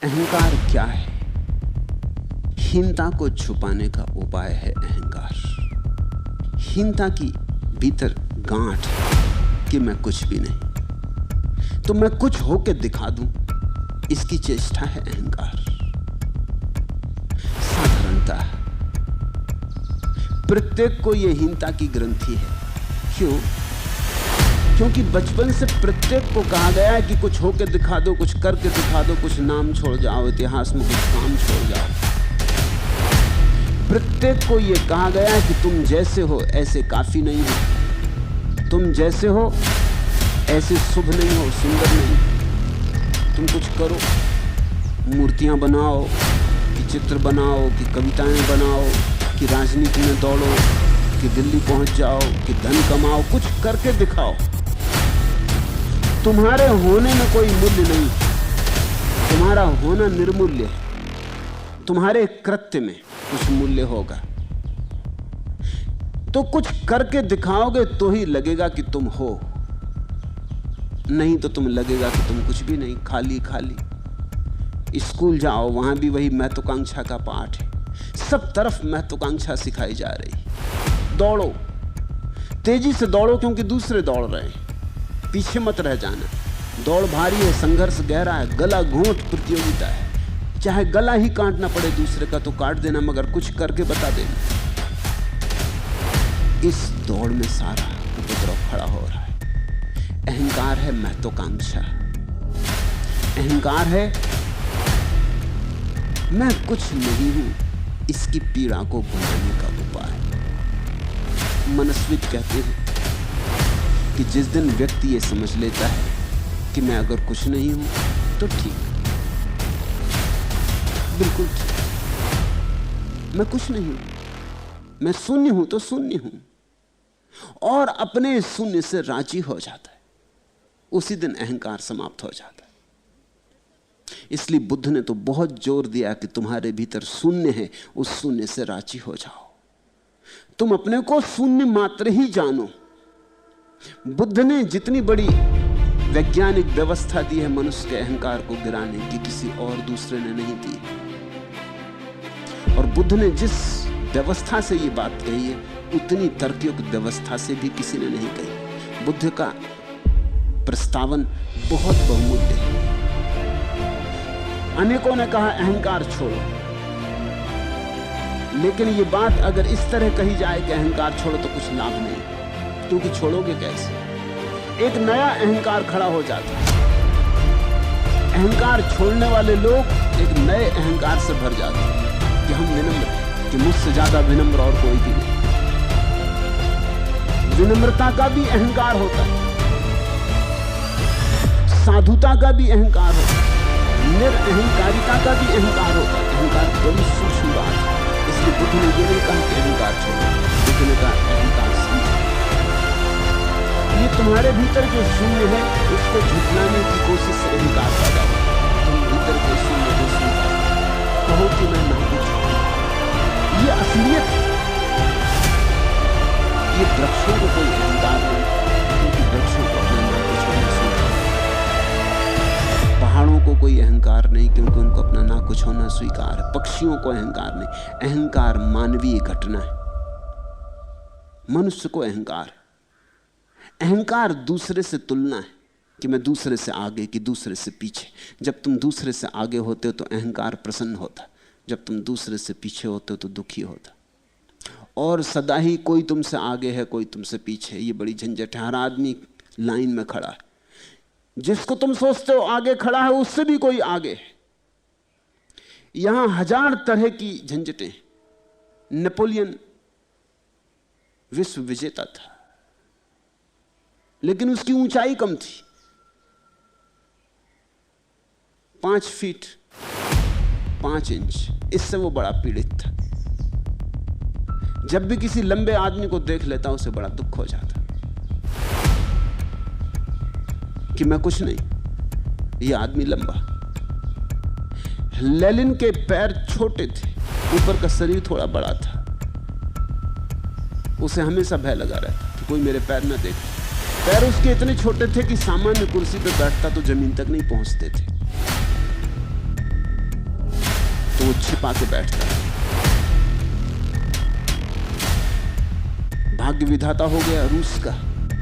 अहंकार क्या है? हीनता को छुपाने का उपाय है अहंकार। हीनता की भीतर गांठ कि मैं कुछ भी नहीं, तो मैं कुछ होके दिखा दूं, इसकी चेष्टा है अहंकार। साधारणता प्रत्येक को यह हीनता की ग्रंथि है। क्यों? क्योंकि बचपन से प्रत्येक को कहा गया है कि कुछ होके दिखा दो, कुछ करके दिखा दो, कुछ नाम छोड़ जाओ, इतिहास में कुछ काम छोड़ जाओ। प्रत्येक को यह कहा गया है कि तुम जैसे हो ऐसे काफी नहीं हो, तुम जैसे हो ऐसे शुभ नहीं हो, सुंदर नहीं। तुम कुछ करो, मूर्तियां बनाओ, कि चित्र बनाओ, कि कविताएं बनाओ, कि राजनीति में दौड़ो, कि दिल्ली पहुंच जाओ, कि धन कमाओ, कुछ करके दिखाओ। तुम्हारे होने में कोई मूल्य नहीं, तुम्हारा होना निर्मूल्य है। तुम्हारे कृत्य में कुछ मूल्य होगा, तो कुछ करके दिखाओगे तो ही लगेगा कि तुम हो, नहीं तो तुम लगेगा कि तुम कुछ भी नहीं, खाली खाली। स्कूल जाओ, वहां भी वही महत्वाकांक्षा का पाठ है। सब तरफ महत्वाकांक्षा सिखाई जा रही। दौड़ो, तेजी से दौड़ो, क्योंकि दूसरे दौड़ रहे हैं, पीछे मत रह जाना। दौड़ भारी है, संघर्ष गहरा है, गला घोंट प्रतियोगिता है। चाहे गला ही काटना पड़े दूसरे का तो काट देना, मगर कुछ करके बता देना। इस दौड़ में सारा उपद्रव खड़ा हो रहा है। अहंकार है महत्वाकांक्षा, अहंकार है मैं कुछ नहीं हूं, इसकी पीड़ा को भुलाने का उपाय। मनस्वित कहते हैं कि जिस दिन व्यक्ति ये समझ लेता है कि मैं अगर कुछ नहीं हूं तो ठीक, बिल्कुल ठीक, मैं कुछ नहीं हूं, मैं शून्य हूं तो शून्य हूं, और अपने शून्य से राजी हो जाता है, उसी दिन अहंकार समाप्त हो जाता है। इसलिए बुद्ध ने तो बहुत जोर दिया कि तुम्हारे भीतर शून्य है, उस शून्य से राजी हो जाओ। तुम अपने को शून्य मात्र ही जानो। बुद्ध ने जितनी बड़ी वैज्ञानिक व्यवस्था दी है मनुष्य के अहंकार को गिराने की, किसी और दूसरे ने नहीं दी। और बुद्ध ने जिस व्यवस्था से ये बात कही है, उतनी तर्कयुक्त व्यवस्था से भी किसी ने नहीं कही। बुद्ध का प्रस्तावन बहुत बहुमूल्य है। अनेकों ने कहा अहंकार छोड़ो, लेकिन ये बात अगर इस तरह कही जाए कि अहंकार छोड़ो तो कुछ लाभ नहीं, क्योंकि छोड़ोगे कैसे? एक नया अहंकार खड़ा हो जाता है। अहंकार छोड़ने वाले लोग एक नए अहंकार से भर जाते हैं कि हम विनम्र हैं, कि मुझसे ज्यादा विनम्र और कोई भी नहीं। विनम्रता का भी अहंकार होता है, साधुता का भी अहंकार होता है, निरअहंकारिता का भी अहंकार होता है। अहंकार बड़ी सूक्ष्म बात है। इसलिए बुद्ध ने ये नहीं कहा कि अहंकार छोड़ो, बुद्ध ने कहा अहंकार समझो। ये तुम्हारे भीतर जो शून्य है उसको झुठलाने की कोशिश से अहंकार पैदा हो। तुम भीतर के शून्य को स्वीकार कहो कि मैं ना कुछ हूं, ये असलियत है। ये वृक्षों को कोई अहंकार नहीं, क्योंकि वृक्षों को अपना ना कुछ होना स्वीकार। पहाड़ों को कोई अहंकार नहीं, क्योंकि उनको अपना ना कुछ होना स्वीकार है। पक्षियों को अहंकार नहीं। अहंकार मानवीय घटना है, मनुष्य को अहंकार है। अहंकार दूसरे से तुलना है कि मैं दूसरे से आगे, कि दूसरे से पीछे। जब तुम दूसरे से आगे होते हो तो अहंकार प्रसन्न होता, जब तुम दूसरे से पीछे होते हो तो दुखी होता। और सदा ही कोई तुमसे आगे है, कोई तुमसे पीछे है, ये बड़ी झंझट है। हर आदमी लाइन में खड़ा है, जिसको तुम सोचते हो आगे खड़ा है उससे भी कोई आगे है। यहां हजार तरह की झंझटें। नेपोलियन विश्व विजेता था, लेकिन उसकी ऊंचाई कम थी, 5 फीट 5 इंच। इससे वो बड़ा पीड़ित था। जब भी किसी लंबे आदमी को देख लेता उसे बड़ा दुख हो जाता कि मैं कुछ नहीं, ये आदमी लंबा। लेनिन के पैर छोटे थे, ऊपर का शरीर थोड़ा बड़ा था। उसे हमेशा भय लगा रहता कि कोई मेरे पैर न देखे। पैर उसके इतने छोटे थे कि सामान्य कुर्सी पे बैठता तो जमीन तक नहीं पहुंचते थे। वो छिपा के बैठता है। भाग्य विधाता हो गया रूस का,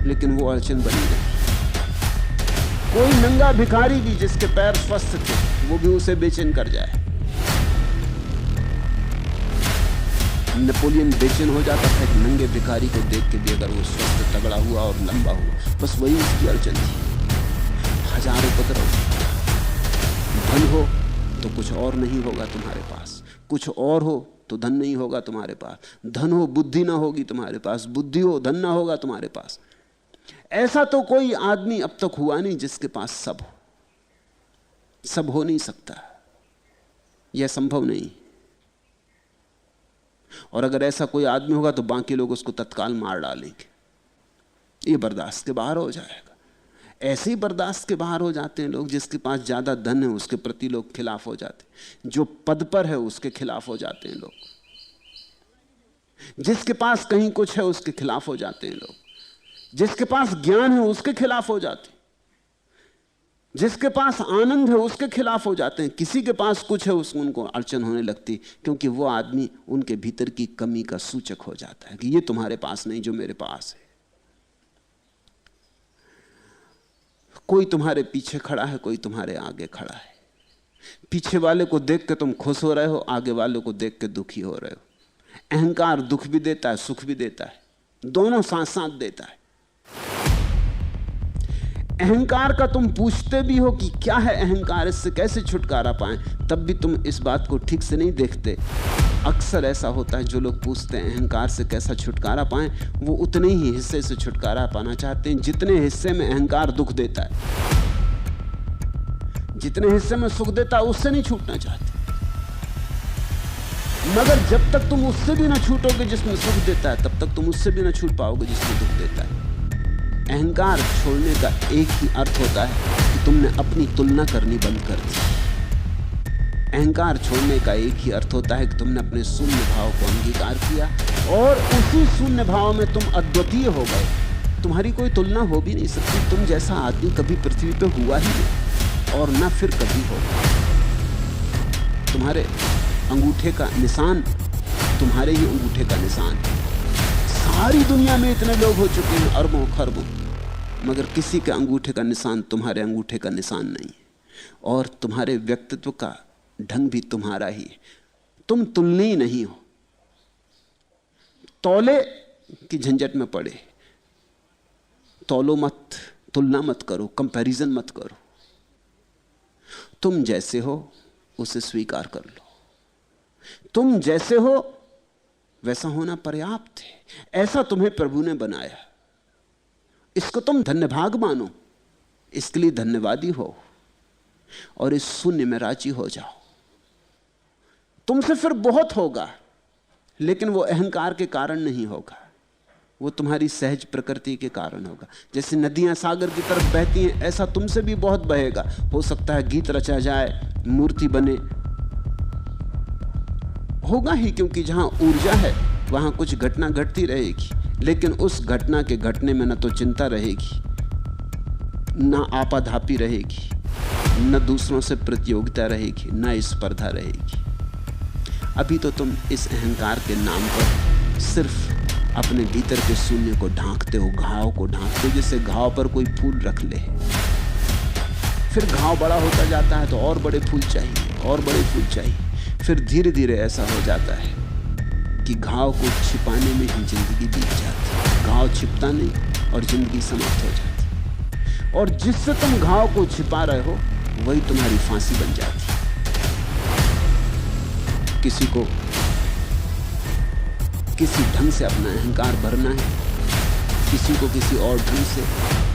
लेकिन वो अड़चन बनी रही। कोई नंगा भिखारी भी जिसके पैर स्वस्थ थे, वो भी उसे बेचैन कर जाए। नेपोलियन बेचैन हो जाता था कि नंगे भिखारी को देख के भी, अगर वो स्वस्थ तगड़ा हुआ और लंबा हुआ। बस वही उसकी अड़चन थी। हजारों उपद्रव। धन हो तो कुछ और नहीं होगा तुम्हारे पास, कुछ और हो तो धन नहीं होगा तुम्हारे पास। धन हो बुद्धि ना होगी तुम्हारे पास, बुद्धि हो धन ना होगा तुम्हारे पास। ऐसा तो कोई आदमी अब तक हुआ नहीं जिसके पास सब हो। सब हो नहीं सकता, यह संभव नहीं। और अगर ऐसा कोई आदमी होगा तो बाकी लोग उसको तत्काल मार डालेंगे। ये बर्दाश्त के बाहर हो जाएगा। ऐसे ही बर्दाश्त के बाहर हो जाते हैं लोग। जिसके पास ज्यादा धन है उसके प्रति लोग खिलाफ हो जाते हैं, जो पद पर है उसके खिलाफ हो जाते हैं लोग, जिसके पास कहीं कुछ है उसके खिलाफ हो जाते हैं लोग, जिसके पास ज्ञान है उसके खिलाफ हो जाते हैं, जिसके पास आनंद है उसके खिलाफ हो जाते हैं। किसी के पास कुछ है उसको उनको अड़चन होने लगती, क्योंकि वो आदमी उनके भीतर की कमी का सूचक हो जाता है कि ये तुम्हारे पास नहीं जो मेरे पास है। कोई तुम्हारे पीछे खड़ा है, कोई तुम्हारे आगे खड़ा है। पीछे वाले को देख के तुम खुश हो रहे हो, आगे वाले को देख के दुखी हो रहे हो। अहंकार दुख भी देता है, सुख भी देता है, दोनों साथ साथ देता है। अहंकार का तुम पूछते भी हो कि क्या है अहंकार, इससे कैसे छुटकारा पाएं, तब भी तुम इस बात को ठीक से नहीं देखते। अक्सर ऐसा होता है, जो लोग पूछते हैं अहंकार से कैसा छुटकारा पाएं, वो उतने ही हिस्से से छुटकारा पाना चाहते हैं जितने हिस्से में अहंकार दुख देता है। जितने हिस्से में सुख देता है उससे नहीं छूटना चाहते। मगर जब तक तुम उससे भी ना छूटोगे जिसमें सुख देता है, तब तक तुम उससे भी ना छूट पाओगे जिसमें दुख देता है। अहंकार छोड़ने का एक ही अर्थ होता है कि तुमने अपनी तुलना करनी बंद कर दी। अहंकार छोड़ने का एक ही अर्थ होता है कि तुमने अपने शून्य भाव को अंगीकार किया और उसी शून्य भाव में तुम अद्वितीय हो गए। तुम्हारी कोई तुलना हो भी नहीं सकती। तुम जैसा आदमी कभी पृथ्वी पे हुआ ही नहीं और ना फिर कभी होगा। तुम्हारे अंगूठे का निशान तुम्हारे ही अंगूठे का निशान। सारी दुनिया में इतने लोग हो चुके हैं, अरबों खरबों, मगर किसी के अंगूठे का निशान तुम्हारे अंगूठे का निशान नहीं है। और तुम्हारे व्यक्तित्व का ढंग भी तुम्हारा ही है। तुम तुलनीय नहीं हो। तौले की झंझट में पड़े, तौलो मत, तुलना मत करो, कंपैरिजन मत करो। तुम जैसे हो उसे स्वीकार कर लो। तुम जैसे हो वैसा होना पर्याप्त है। ऐसा तुम्हें प्रभु ने बनाया, इसको तुम धन्यभाग मानो, इसके लिए धन्यवादी हो और इस शून्य में राजी हो जाओ। तुमसे फिर बहुत होगा, लेकिन वो अहंकार के कारण नहीं होगा, वो तुम्हारी सहज प्रकृति के कारण होगा। जैसे नदियां सागर की तरफ बहती हैं, ऐसा तुमसे भी बहुत बहेगा। हो सकता है गीत रचा जाए, मूर्ति बने, होगा ही, क्योंकि जहां ऊर्जा है वहां कुछ घटना घटती रहेगी। लेकिन उस घटना के घटने में न तो चिंता रहेगी, न आपाधापी रहेगी, न दूसरों से प्रतियोगिता रहेगी, न स्पर्धा रहेगी। अभी तो तुम इस अहंकार के नाम पर सिर्फ अपने भीतर के शून्य को ढांकते हो, घाव को ढांकते हो, जैसे घाव पर कोई फूल रख ले। फिर घाव बड़ा होता जाता है तो और बड़े फूल चाहिए, और बड़े फूल चाहिए। फिर धीरे धीरे ऐसा हो जाता है कि घाव को छिपाने में ही जिंदगी बीत जाती है। घाव छिपता नहीं और जिंदगी समाप्त हो जाती। और जिससे तुम घाव को छिपा रहे हो वही तुम्हारी फांसी बन जाती है। किसी को किसी ढंग से अपना अहंकार भरना है, किसी को किसी और ढंग से।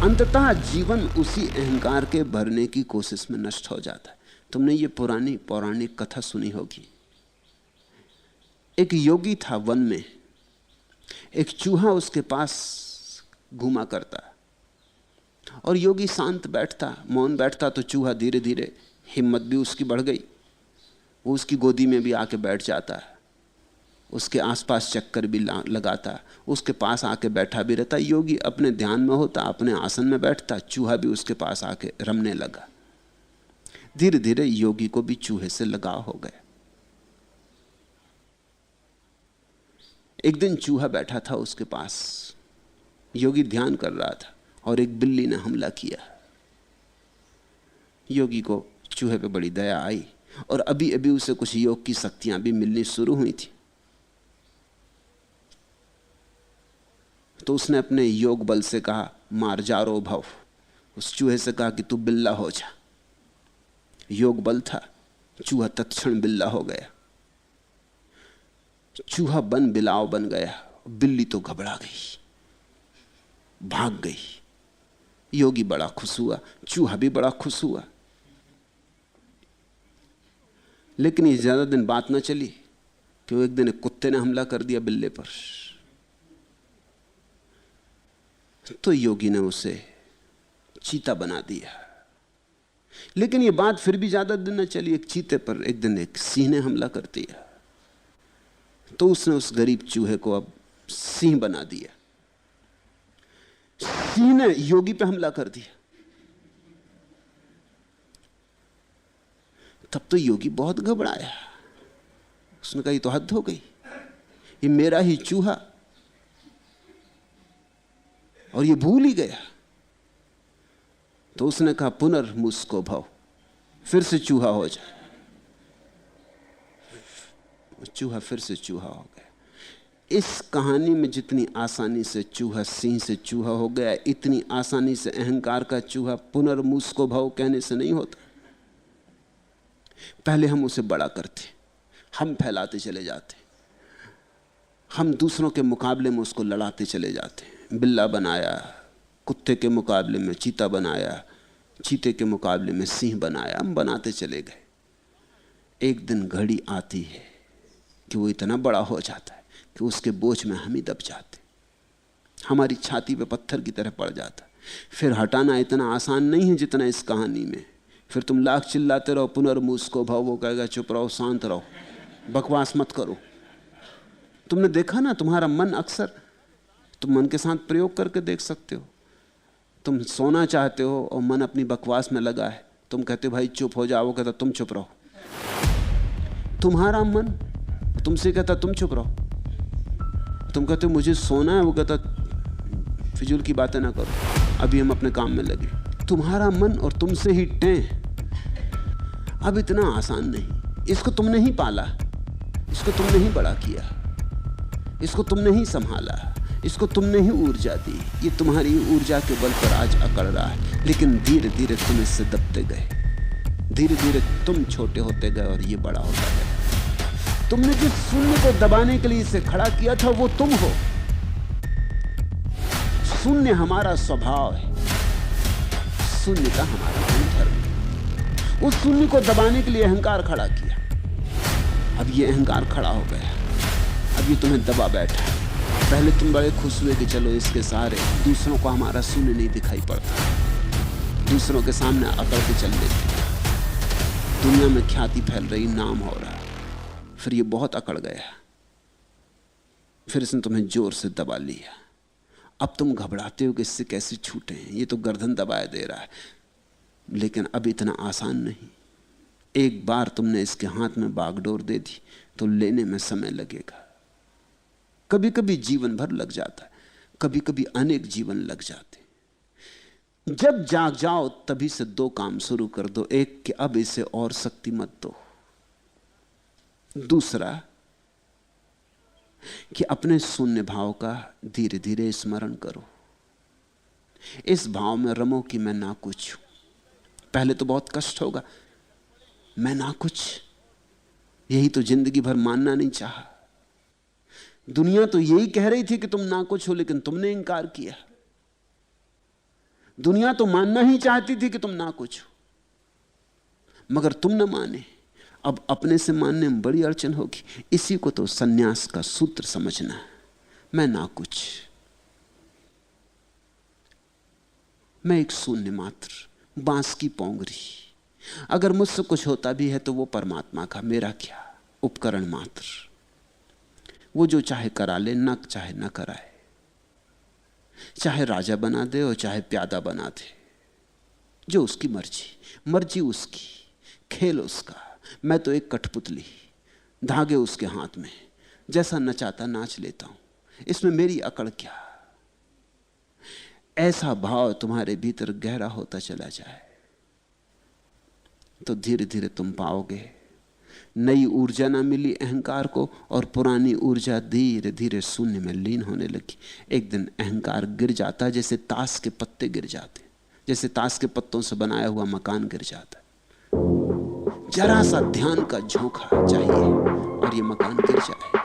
अंततः जीवन उसी अहंकार के भरने की कोशिश में नष्ट हो जाता है। तुमने ये पुरानी पौराणिक कथा सुनी होगी। एक योगी था वन में, एक चूहा उसके पास घूमा करता और योगी शांत बैठता, मौन बैठता, तो चूहा धीरे धीरे हिम्मत भी उसकी बढ़ गई, वो उसकी गोदी में भी आके बैठ जाता, उसके आसपास चक्कर भी लगाता, उसके पास आके बैठा भी रहता। योगी अपने ध्यान में होता, अपने आसन में बैठता, चूहा भी उसके पास आके रमने लगा। धीरे धीरे योगी को भी चूहे से लगाव हो गया। एक दिन चूहा बैठा था उसके पास, योगी ध्यान कर रहा था और एक बिल्ली ने हमला किया। योगी को चूहे पे बड़ी दया आई और अभी अभी उसे कुछ योग की शक्तियां भी मिलनी शुरू हुई थी। तो उसने अपने योग बल से कहा, मार जारो भव। उस चूहे से कहा कि तू बिल्ला हो जा। योग बल था, चूहा तत्क्षण बिल्ला हो गया। चूहा बन बिलाव बन गया, बिल्ली तो घबरा गई, भाग गई। योगी बड़ा खुश हुआ, चूहा भी बड़ा खुश हुआ। लेकिन ये ज्यादा दिन बात न चली कि वो एक दिन एक कुत्ते ने हमला कर दिया बिल्ले पर। तो योगी ने उसे चीता बना दिया। लेकिन ये बात फिर भी ज्यादा दिन न चली। एक चीते पर एक दिन एक सिंह ने हमला कर दिया, तो उसने उस गरीब चूहे को अब सिंह बना दिया। सिंह ने योगी पे हमला कर दिया। तब तो योगी बहुत घबराया। उसने कहा, ये तो हद हो गई, ये मेरा ही चूहा, और ये भूल ही गया। तो उसने कहा, पुनर्मुस्को भव, फिर से चूहा हो जा। चूहा फिर से चूहा हो गया। इस कहानी में जितनी आसानी से चूहा सिंह से चूहा हो गया, इतनी आसानी से अहंकार का चूहा पुनर्मुस्को भव कहने से नहीं होता। पहले हम उसे बड़ा करते, हम फैलाते चले जाते, हम दूसरों के मुकाबले में उसको लड़ाते चले जाते। बिल्ला बनाया, कुत्ते के मुकाबले में चीता बनाया, चीते के मुकाबले में सिंह बनाया, हम बनाते चले गए। एक दिन घड़ी आती है कि वो इतना बड़ा हो जाता है कि उसके बोझ में हम ही दब जाते, हमारी छाती पे पत्थर की तरह पड़ जाता। फिर हटाना इतना आसान नहीं है जितना इस कहानी में। फिर तुम लाख चिल्लाते रहो, पुनर्मुस्को भव, वो कहेगा चुप रहो, शांत रहो, बकवास मत करो। तुमने देखा ना, तुम्हारा मन अक्सर, तुम मन के साथ प्रयोग करके देख सकते हो। तुम सोना चाहते हो और मन अपनी बकवास में लगा है, तुम कहते हो भाई चुप हो जाओ, कहता तुम चुप रहो। तुम्हारा मन तुमसे कहता तुम चुप रहो। तुम कहते हो मुझे सोना है, वो कहता फिजूल की बातें ना करो, अभी हम अपने काम में लगे। तुम्हारा मन और तुमसे ही टें। अब इतना आसान नहीं। इसको तुमने ही पाला, इसको तुमने ही बड़ा किया, इसको तुमने ही संभाला, इसको तुमने ही ऊर्जा दी। ये तुम्हारी ऊर्जा के बल पर आज अकड़ रहा है। लेकिन धीरे धीरे तुम इससे दबते गए, धीरे धीरे तुम छोटे होते गए और ये बड़ा होता गया। तुमने जिस शून्य को दबाने के लिए इसे खड़ा किया था वो तुम हो। शून्य हमारा स्वभाव है, शून्य का हमारा गुणधर्म। उस शून्य को दबाने के लिए अहंकार खड़ा किया। अब ये अहंकार खड़ा हो गया, अब ये तुम्हें दबा बैठा। पहले तुम बड़े खुश हुए कि चलो इसके सहारे दूसरों को हमारा शून्य नहीं दिखाई पड़ता, दूसरों के सामने अकड़ के चल देते, दुनिया में ख्याति फैल रही, नाम हो रहा। फिर ये बहुत अकड़ गया, फिर इसने तुम्हें जोर से दबा लिया। अब तुम घबराते हो कि इससे कैसे छूटे, ये तो गर्दन दबाए दे रहा है। लेकिन अब इतना आसान नहीं। एक बार तुमने इसके हाथ में बागडोर दे दी तो लेने में समय लगेगा। कभी कभी जीवन भर लग जाता है, कभी कभी अनेक जीवन लग जाते। जब जाग जाओ तभी से दो काम शुरू कर दो। एक कि अब इसे और शक्ति मत दो, दूसरा कि अपने शून्य भाव का धीरे धीरे स्मरण करो। इस भाव में रमो कि मैं ना कुछ हूं। पहले तो बहुत कष्ट होगा, मैं ना कुछ, यही तो जिंदगी भर मानना नहीं चाहा। दुनिया तो यही कह रही थी कि तुम ना कुछ हो, लेकिन तुमने इंकार किया। दुनिया तो मानना ही चाहती थी कि तुम ना कुछ हो, मगर तुम न माने। अब अपने से मानने में बड़ी अड़चन होगी। इसी को तो सन्यास का सूत्र समझना है। मैं ना कुछ, मैं एक शून्य मात्र, बांस की पोंगरी। अगर मुझसे कुछ होता भी है तो वो परमात्मा का, मेरा क्या, उपकरण मात्र। वो जो चाहे करा ले, ना चाहे ना कराए, चाहे राजा बना दे और चाहे प्यादा बना दे, जो उसकी मर्जी, मर्जी उसकी, खेल उसका। मैं तो एक कठपुतली, धागे उसके हाथ में, जैसा नचाता नाच लेता हूं, इसमें मेरी अकड़ क्या। ऐसा भाव तुम्हारे भीतर गहरा होता चला जाए तो धीरे धीरे तुम पाओगे नई ऊर्जा ना मिली अहंकार को, और पुरानी ऊर्जा धीरे धीरे शून्य में लीन होने लगी। एक दिन अहंकार गिर जाता, जैसे ताश के पत्ते गिर जाते, जैसे ताश के पत्तों से बनाया हुआ मकान गिर जाता। जरा सा ध्यान का झोंका चाहिए और ये मकान गिर जाए।